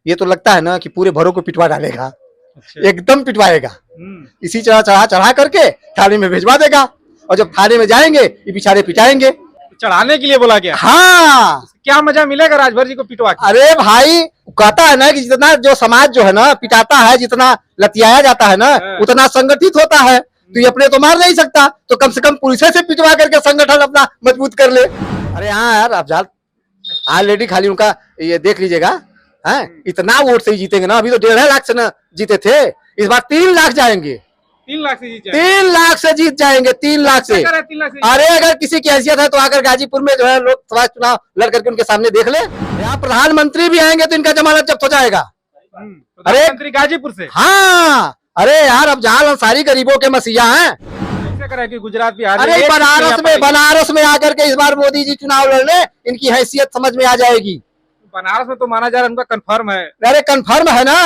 ये तो लगता है ना कि पूरे भरों को पिटवा डालेगा। अच्छा। एकदम पिटवाएगा। इसी चढ़ा चढ़ा चढ़ा करके थाने में भिजवा देगा, और जब थाने में जाएंगे ये बेचारे पिटाएंगे। चढ़ाने के लिए बोला गया। हाँ, क्या मजा मिलेगा राजभर जी को पिटवा के? अरे भाई कहता है ना कि जितना जो समाज जो है ना पिटाता है, जितना लतियाया जाता है ना, उतना संगठित होता है। तो ये अपने तो मार नहीं सकता, तो कम से कम पुलिस से पिटवा करके संगठन अपना मजबूत कर ले। अरे हाँ यार, आप जाल ऑलरेडी खाली उनका ये देख लीजिएगा, हैं इतना वोट से ही जीतेंगे ना। अभी तो 1.5 लाख से ना जीते थे, इस बार 3 लाख जाएंगे। 3 लाख से जीत जाएंगे। 3 लाख से जीत जाएंगे, 3 लाख से। 3 लाख से। अरे अगर किसी की हैसियत है तो आकर गाजीपुर में जो है लोकसभा चुनाव लड़ करके उनके सामने देख ले। यहाँ प्रधानमंत्री भी आएंगे तो इनका जमानत जब्त हो जाएगा। प्रधानमंत्री गाजीपुर से। हाँ, अरे यार अब जाल अंसारी गरीबों के मसीहा हैं। कैसे करें कि गुजरात बिहार। अरे बनारस में आकर के इस बार मोदी जी चुनाव लड़ने, इनकी हैसियत समझ में आ जाएगी। बनारस में तो माना जा रहा है उनका कंफर्म है। अरे कंफर्म है ना,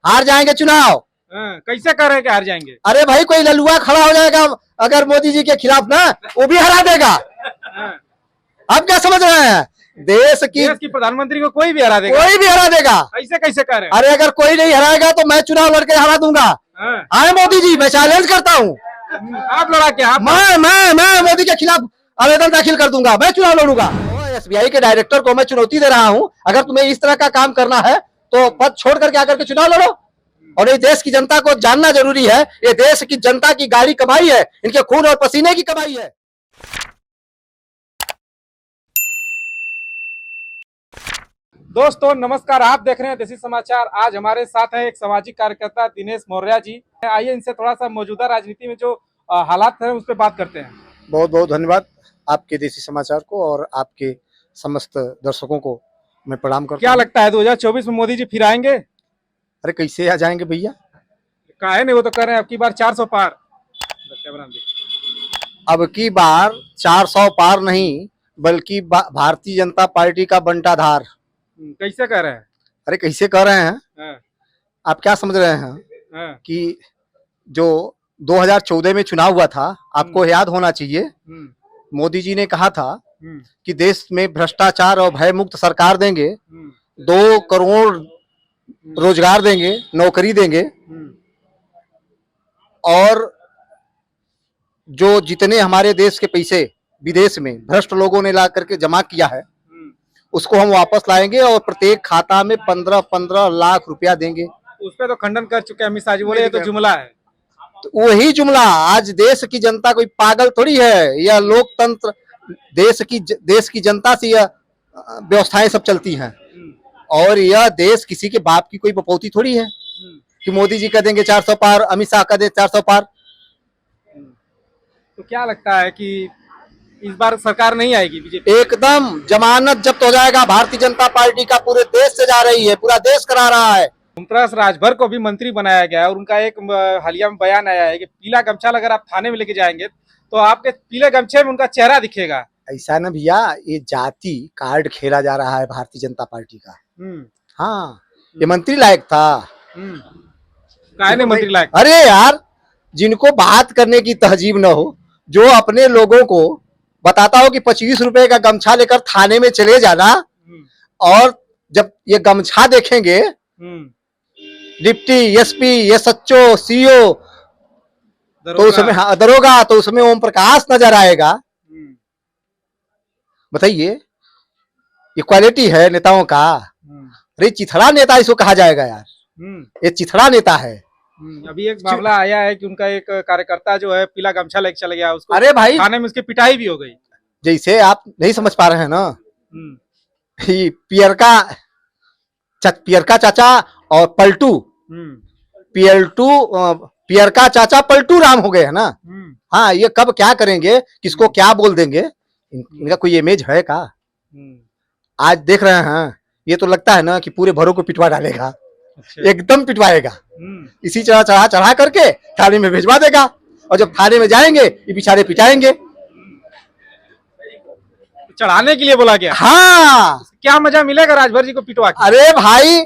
हार जाएंगे चुनाव। कैसे कर रहे हैं कि हार जाएंगे? अरे भाई कोई ललुआ खड़ा हो जाएगा अगर मोदी जी के खिलाफ ना, वो भी हरा देगा। आप क्या समझ रहे हैं? देश की प्रधानमंत्री को कोई भी हरा देगा। कोई भी हरा देगा। ऐसे कैसे कर रहे हैं? अरे अगर कोई नहीं हराएगा तो मैं चुनाव लड़के हरा दूंगा। आए मोदी जी, मैं चैलेंज करता हूँ। आप लड़ा के मैं मोदी के खिलाफ आवेदन दाखिल कर दूंगा, मैं चुनाव लड़ूंगा। एसबीआई के डायरेक्टर को मैं चुनौती दे रहा हूँ, अगर तुम्हें इस तरह का काम करना है तो पद छोड़ करके आकर के चुनाव लड़ो। और ये देश की जनता को जानना जरूरी है, ये देश की जनता की गाड़ी कमाई है, इनके खून और पसीने की कमाई है। दोस्तों नमस्कार, आप देख रहे हैं देसी समाचार। आज हमारे साथ है एक सामाजिक कार्यकर्ता दिनेश मौर्य जी। आइए इनसे थोड़ा सा मौजूदा राजनीति में जो हालात है उस पर बात करते हैं। बहुत बहुत धन्यवाद आपके देसी समाचार को और आपके समस्त दर्शकों को मैं प्रणाम करता हूं। क्या लगता है 2024 में मोदी जी फिर आएंगे? अरे कैसे आ जाएंगे भैया, काहे नहीं, वो तो कर रहे हैं अब की बार 400 पार। अब की बार 400 पार नहीं, बल्कि भारतीय जनता पार्टी का बंटाधार। कैसे कर रहे हैं? अरे कैसे कर रहे हैं, आप क्या समझ रहे हैं कि जो 2014 में चुनाव हुआ था, आपको याद होना चाहिए, मोदी जी ने कहा था कि देश में भ्रष्टाचार और भय मुक्त सरकार देंगे, 2 करोड़ रोजगार देंगे, नौकरी देंगे, और जो जितने हमारे देश के पैसे विदेश में भ्रष्ट लोगों ने ला करके जमा किया है उसको हम वापस लाएंगे और प्रत्येक खाता में 15-15 लाख रुपया देंगे। उस पर तो खंडन कर चुके हैं अमित शाह जी, बोले ये तो जुमला है। तो वही जुमला, आज देश की जनता कोई पागल थोड़ी है, यह लोकतंत्र, देश की जनता से यह व्यवस्थाएं सब चलती हैं, और यह देश किसी के बाप की कोई बपौती थोड़ी है कि मोदी जी कह देंगे 400 पार, अमित शाह कह दे 400 पार। तो क्या लगता है कि इस बार सरकार नहीं आएगी बीजेपी? एकदम जमानत जब्त हो जाएगा। भारतीय जनता पार्टी का पूरे देश से जा रही है, पूरा देश करा रहा है। ओमप्रकाश राजभर को भी मंत्री बनाया गया है और उनका एक हालिया में बयान आया है कि पीला गमछा अगर आप थाने में लेके जाएंगे तो आपके पीले गमछे में उनका चेहरा दिखेगा। ऐसा ना भैया, ये जाति कार्ड खेला जा रहा है भारतीय जनता पार्टी का। हाँ, ये मंत्री लायक था। काहे नहीं मंत्री लायक? अरे यार, जिनको बात करने की तहजीब न हो, जो अपने लोगों को बताता हो कि 25 रुपए का गमछा लेकर थाने में चले जाना, और जब ये गमछा देखेंगे डिप्टी एसपी, एसएचओ, सीओ, तो उसमें दरोगा, तो उसमें ओम प्रकाश नजर आएगा। बताइए, ये क्वालिटी है नेताओं का? अरे चिथड़ा नेता इसको कहा जाएगा यार, ये चिथड़ा नेता है। अभी एक मामला आया है कि उनका एक कार्यकर्ता जो है पीला गमछा लेके चला गया, उसको अरे भाई थाने में उसकी पिटाई भी हो गई। जैसे आप नहीं समझ पा रहे हैं ना, पियरका चाचा और पलटू, पियरका चाचा पलटू राम हो गए है ना। हाँ, ये कब क्या करेंगे, किसको क्या बोल देंगे, इनका कोई इमेज है का? आज देख रहे हैं, ये तो लगता है ना कि पूरे भरों को पिटवा डालेगा। एकदम पिटवाएगा। इसी चढ़ा चढ़ा चढ़ा करके थाने में भिजवा देगा, और जब थाने में जाएंगे ये बेचारे पिटाएंगे। चढ़ाने के लिए बोला गया। हाँ, क्या मजा मिलेगा राजभर जी को पिटवा के? अरे भाई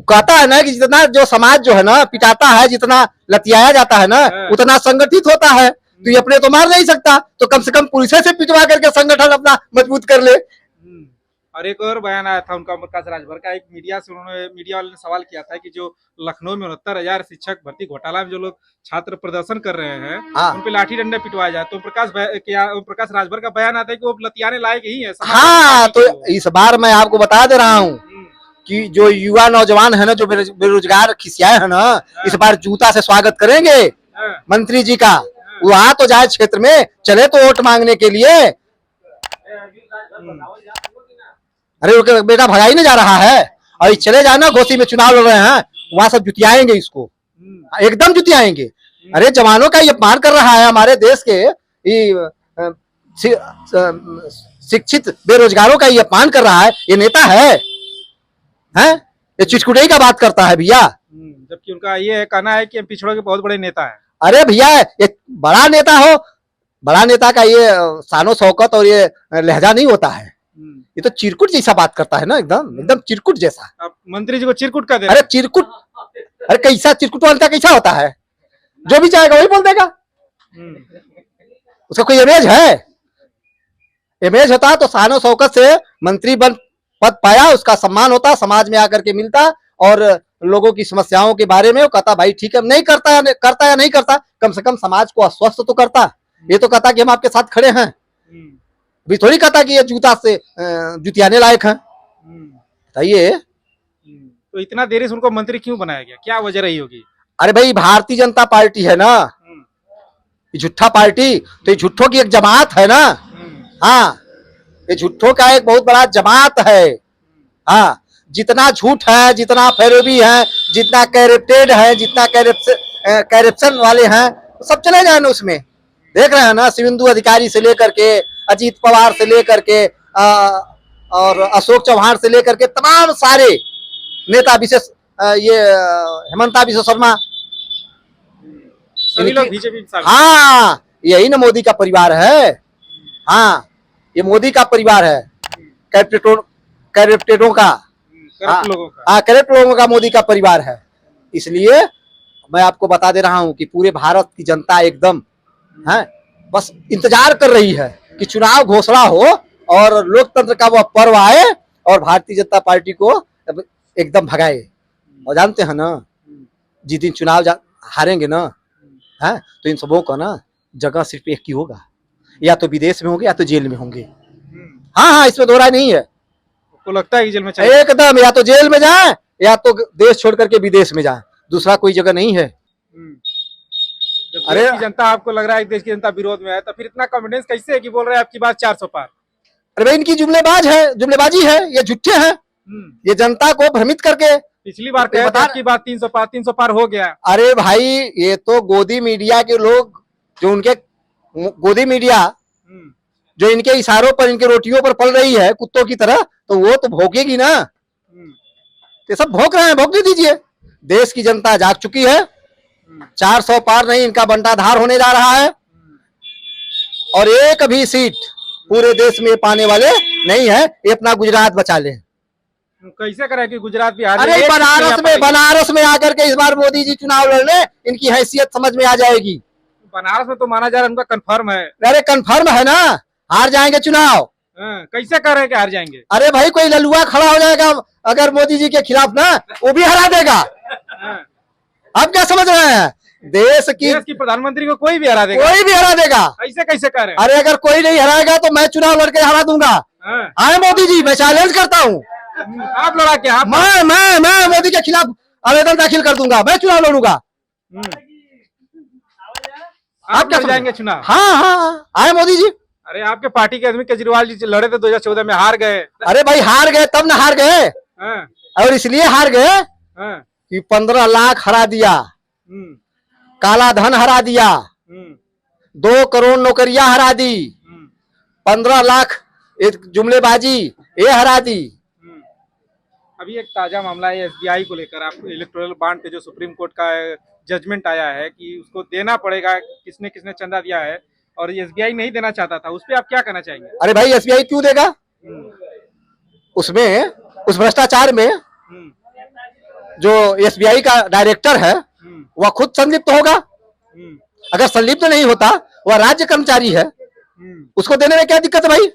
कहता है ना कि जितना जो समाज जो है ना पिटाता है, जितना लतियाया जाता है ना, उतना संगठित होता है। तो ये अपने तो मार नहीं सकता, तो कम से कम पुलिस से पिटवा करके संगठन अपना मजबूत कर ले। और एक और बयान आया था उनका प्रकाश राजभर का, एक मीडिया वाले ने सवाल किया था कि जो लखनऊ में 69,000 शिक्षक भर्ती घोटाला में जो लोग छात्र प्रदर्शन कर रहे हैं हाँ। उन पे लाठी डंडे पिटवाया जाए, तो प्रकाश राजभर का बयान आता है कि वो लतियाने लायक ही है। हाँ, तो इस बार मैं आपको बता दे रहा हूँ कि जो युवा नौजवान है ना, जो बेरोजगार खिसियाए है ना, इस बार जूता से स्वागत करेंगे मंत्री जी का। वो आ तो जाए क्षेत्र में, चले तो वोट मांगने के लिए। अरे वो बेटा भगाई नहीं जा रहा है, और चले जाए ना, घोसी में चुनाव लड़ रहे हैं, वहां सब जुतियाएंगे इसको, एकदम जुतियाएंगे। अरे जवानों का ये अपमान कर रहा है हमारे देश के शिक्षित बेरोजगारों का ये अपमान कर रहा है। ये नेता है? ये चिटकुटाई का बात करता है भैया। जबकि उनका ये कहना है कि हम पिछड़ों के बहुत बड़े नेता है। अरे भैया, ये बड़ा नेता हो, बड़ा नेता का ये शानो शौकत और ये लहजा नहीं होता है। ये तो चिरकुट जैसा बात करता है ना, एकदम चिरकुट जैसा। अब मंत्री जी को चिरकुट का दे। अरे चिरकुट, अरे कैसा चिरकुट वाला कैसा होता है? जो भी चाहेगा वही बोल देगा। उसका कोई इमेज है? इमेज होता तो शानो शौकत से मंत्री बन पद पाया, उसका सम्मान होता, समाज में आकर के मिलता, और लोगों की समस्याओं के बारे में वो कहता भाई ठीक है, नहीं करता या नहीं करता, कम से कम समाज को आश्वस्त तो करता। ये तो कहता कि हम आपके साथ खड़े हैं, भी थोड़ी कहता कि ये जूता से जुतियाने लायक है। बताइए, तो इतना देरी से उनको मंत्री क्यों बनाया गया, क्या वजह रही होगी? अरे भाई, भारतीय जनता पार्टी है ना, ये झूठा पार्टी, तो ये झूठों की एक जमात है ना। हाँ, ये झूठों का एक बहुत बड़ा जमात है। हाँ, जितना झूठ है, जितना फैरोबी है, जितना कैरेप्टेड है, जितना कैरेप्शन वाले हैं, सब चले जाए ना उसमें। देख रहे हैं ना, शिवेंदु अधिकारी से लेकर के, अजीत पवार से लेकर के, और अशोक चौहान से लेकर के तमाम सारे नेता, विशेष ये हेमंता विश्व शर्मा, सभी लोग बीजेपी। हाँ, यही ना मोदी का परिवार है। हाँ, ये मोदी का परिवार है, कैरेप्टेडों का, करप्ट लोगों का मोदी का परिवार है। इसलिए मैं आपको बता दे रहा हूं कि पूरे भारत की जनता एकदम है, बस इंतजार कर रही है कि चुनाव घोषणा हो और लोकतंत्र का वह पर्व आए और भारतीय जनता पार्टी को एकदम भगाए। और जानते हैं ना, जिस दिन चुनाव हारेंगे ना, है तो इन सबों का ना जगह सिर्फ एक ही होगा, या तो विदेश में होंगे या तो जेल में होंगे। हाँ, इसमें दो राय नहीं है। आपको लगता है कि जेल में चाहिए? एकदम, या तो जेल में जाए या तो देश छोड़ करके विदेश में जाए, दूसरा कोई जगह नहीं है। अरे देश की जनता, आपको लग रहा है देश की जनता विरोध में है, तो फिर इतना कॉन्फिडेंस कैसे है कि बोल रहे हैं आपकी बात 400 पार? अरे भाई, इनकी जुमलेबाजी है, ये झूठे हैं, ये जनता को भ्रमित करके। पिछली बार कहा था आपकी बात 300 पार हो गया। अरे भाई, ये तो गोदी मीडिया के लोग, जो उनके गोदी मीडिया जो इनके इशारों पर, इनके रोटियों पर पल रही है कुत्तों की तरह, तो वो तो भौंकेगी ना। ये सब भौंक रहे हैं, भौंकने दीजिए। देश की जनता जाग चुकी है, 400 पार नहीं, इनका बंटाधार होने जा रहा है, और एक भी सीट पूरे देश में पाने वाले नहीं है। ये अपना गुजरात बचा ले। कैसे करें कि गुजरात बिहार? अरे बनारस में आकर के इस बार मोदी जी चुनाव लड़ने, इनकी हैसियत समझ में आ जाएगी। बनारस में तो माना जा रहा है उनका कंफर्म है। अरे कंफर्म है ना, हार जाएंगे चुनाव। कैसे कर रहे हैं कि हार जाएंगे? अरे भाई, कोई ललुआ खड़ा हो जाएगा अगर मोदी जी के खिलाफ ना, वो भी हरा देगा। आप क्या समझ रहे हैं? देश की प्रधानमंत्री को कोई भी हरा देगा, कोई भी हरा देगा। ऐसे कैसे कर रहे हैं? अरे अगर कोई नहीं हराएगा तो मैं चुनाव लड़के हरा दूंगा। आए मोदी जी, मैं चैलेंज करता हूँ। आप लड़ा क्या? मैं मोदी के खिलाफ आवेदन दाखिल कर दूंगा, मैं चुनाव लड़ूंगा। आप क्या जाएंगे चुनाव? हाँ, आए मोदी जी। अरे आपके पार्टी के आदमी केजरीवाल जी लड़े थे 2014 में, हार गए। अरे भाई, हार गए तब ना हार गए, और इसलिए हार गए कि 15 लाख हरा दिया, काला धन हरा दिया, 2 करोड़ नौकरियां हरा दी, 15 लाख जुमलेबाजी ये हरा दी। अभी एक ताजा मामला है एसबीआई को लेकर, आप इलेक्टोरल बॉन्ड पे जो सुप्रीम कोर्ट का जजमेंट आया है कि उसको देना पड़ेगा, किसने किसने चंदा दिया है और एसबीआई नहीं देना चाहता था, उस पर आप क्या कहना चाहेंगे? अरे भाई, एसबीआई क्यों देगा? उसमें, उस भ्रष्टाचार में जो एसबीआई का डायरेक्टर है वह खुद संलिप्त होगा। अगर संलिप्त नहीं होता, वह राज्य कर्मचारी है, उसको देने में क्या दिक्कत है भाई?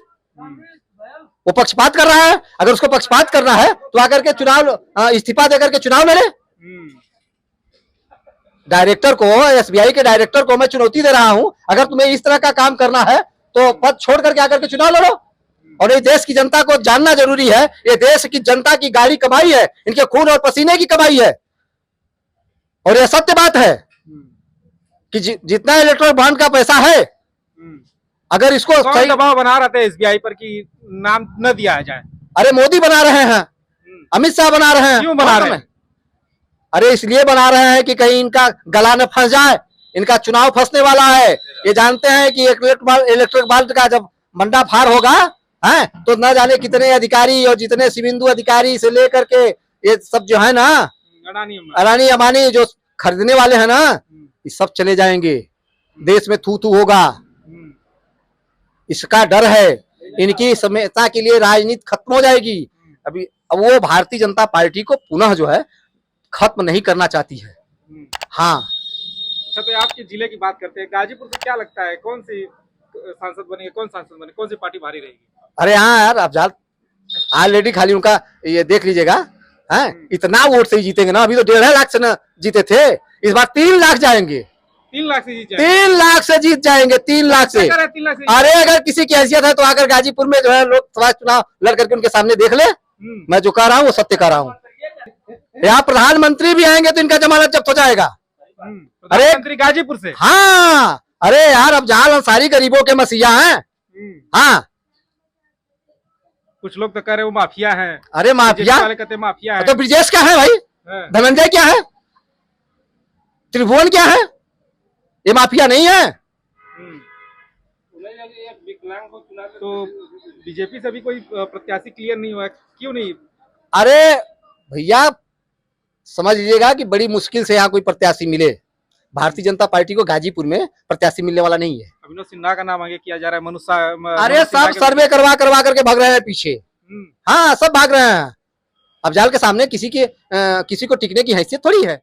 वो पक्षपात कर रहा है। अगर उसको पक्षपात करना है तो आकर के चुनाव इस्तीफा देकर के चुनाव लड़े। डायरेक्टर को, एसबीआई के डायरेक्टर को मैं चुनौती दे रहा हूं, अगर तुम्हें इस तरह का काम करना है तो पद छोड़ करके आकर के चुनाव लड़ो। और ये देश की जनता को जानना जरूरी है, ये देश की जनता की गाड़ी कमाई है, इनके खून और पसीने की कमाई है। और ये सत्य बात है कि जितना इलेक्ट्रॉनिक बॉन्ड का पैसा है, अगर इसको कौन सही दबाव बना रहे थे एसबीआई पर कि नाम न दिया जाए? अरे मोदी बना रहे हैं, अमित शाह बना रहे हैं। क्यों बना रहे हैं? अरे इसलिए बना रहे हैं कि कहीं इनका गला न फंस जाए, इनका चुनाव फंसने वाला है। ये जानते हैं कि इलेक्ट्रिक बॉन्ड का जब मंडा फार होगा है तो न जाने कितने अधिकारी और जितने शिविंदु अधिकारी से लेकर के ये सब जो है ना, अडानी अंबानी जो खरीदने वाले हैं ना, ये सब चले जाएंगे। देश में थू थू होगा, इसका डर है। इनकी समयता के लिए राजनीति खत्म हो जाएगी। अभी अब वो भारतीय जनता पार्टी को पुनः जो है खत्म नहीं करना चाहती है। हाँ, अच्छा, तो आपके जिले की बात करते हैं, गाजीपुर से क्या लगता है कौन सी सांसद बनेंगे, कौन सांसद बने, कौन सी पार्टी भारी रहेगी? अरे हाँ यार, आप ऑलरेडी खाली उनका ये देख लीजिएगा, हैं इतना वोट से ही जीतेंगे ना। अभी तो 1.5 लाख से ना जीते थे, इस बार 3 लाख जाएंगे। 3 लाख से जीत जाएंगे? 3 लाख से जीत जाएंगे, 3 लाख से। 3 लाख से? अरे अगर किसी की हैसियत है तो आकर गाजीपुर में जो है लोकसभा चुनाव लड़ करके उनके सामने देख ले। मैं जो कह रहा हूँ वो सत्य कह रहा हूँ। यहाँ प्रधानमंत्री भी आएंगे तो इनका जमानत जब्त हो जाएगा। अरे मंत्री गाजीपुर से? हाँ, अरे यार अब जहां सारी गरीबों के मसीहा हैं। हाँ, कुछ लोग तो कह रहे वो माफिया हैं। अरे माफिया वाले कहते माफिया है। तो ब्रिजेश क्या है भाई? धनंजय क्या है? त्रिभुवन क्या है? ये माफिया नहीं है। तो बीजेपी से भी कोई प्रत्याशी क्लियर नहीं हुआ, क्यों नहीं? अरे भैया समझ लीजिएगा कि बड़ी मुश्किल से यहाँ कोई प्रत्याशी मिले। भारतीय जनता पार्टी को गाजीपुर में प्रत्याशी मिलने वाला नहीं है। अभिनव सिन्हा का नाम आगे किया जा रहा है, मनुष्य। अरे सब सर्वे करवा करके भाग रहे हैं पीछे। हाँ, सब भाग रहे हैं। अब जाल के सामने किसी को टिकने की हैसियत थोड़ी है।